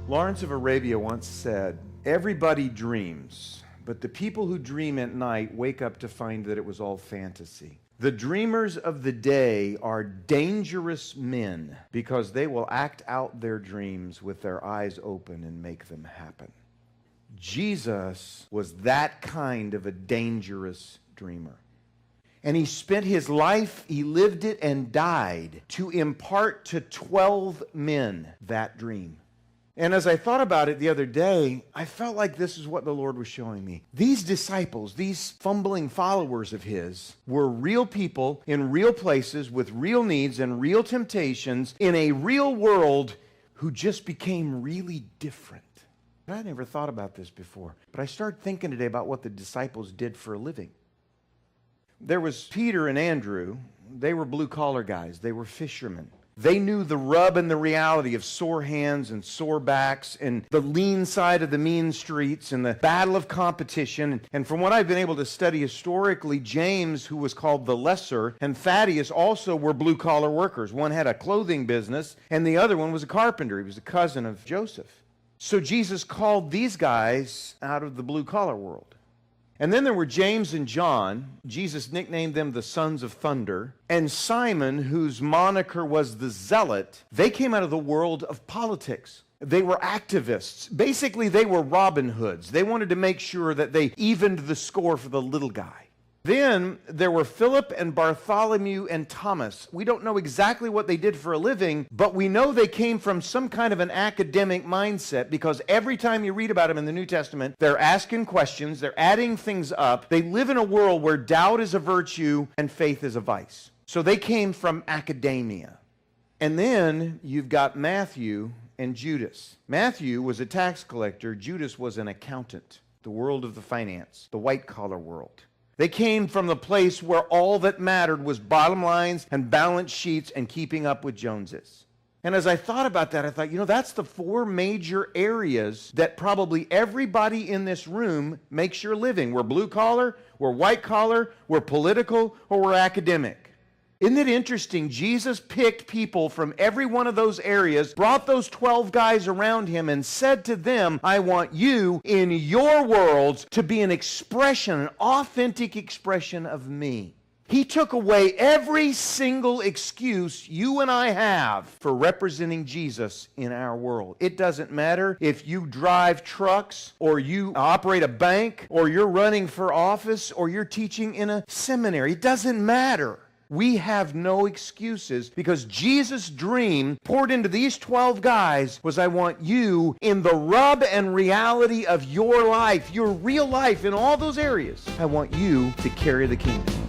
Lawrence of Arabia once said, "Everybody dreams, but the people who dream at night wake up to find that it was all fantasy." The dreamers of the day are dangerous men because they will act out their dreams with their eyes open and make them happen. Jesus was that kind of a dangerous dreamer. And he spent his life, he lived it and died to impart to 12 men that dream. And as I thought about it the other day, I felt like this is what the Lord was showing me. These disciples, these fumbling followers of his, were real people in real places with real needs and real temptations in a real world who just became really different. I never thought about this before, but I started thinking today about what the disciples did for a living. There was Peter and Andrew. They were blue-collar guys. They were fishermen. They knew the rub and the reality of sore hands and sore backs and the lean side of the mean streets and the battle of competition. And from what I've been able to study historically, James, who was called the Lesser, and Thaddeus also were blue-collar workers. One had a clothing business, and the other one was a carpenter. He was a cousin of Joseph. So Jesus called these guys out of the blue-collar world. And then there were James and John. Jesus nicknamed them the Sons of Thunder. And Simon, whose moniker was the Zealot, they came out of the world of politics. They were activists. Basically, they were Robin Hoods. They wanted to make sure that they evened the score for the little guy. Then there were Philip and Bartholomew and Thomas. We don't know exactly what they did for a living, but we know they came from some kind of an academic mindset because every time you read about them in the New Testament, they're asking questions, they're adding things up. They live in a world where doubt is a virtue and faith is a vice. So they came from academia. And then you've got Matthew and Judas. Matthew was a tax collector. Judas was an accountant, the world of the finance, the white-collar world. They came from the place where all that mattered was bottom lines and balance sheets and keeping up with Joneses. And as I thought about that, I thought, that's the four major areas that probably everybody in this room makes your living. We're blue collar, we're white collar, we're political, or we're academic. Isn't it interesting? Jesus picked people from every one of those areas, brought those 12 guys around him, and said to them, I want you in your worlds to be an expression, an authentic expression of me. He took away every single excuse you and I have for representing Jesus in our world. It doesn't matter if you drive trucks, or you operate a bank, or you're running for office, or you're teaching in a seminary. It doesn't matter. We have no excuses because Jesus' dream poured into these 12 guys was, I want you in the rub and reality of your life, your real life in all those areas. I want you to carry the kingdom.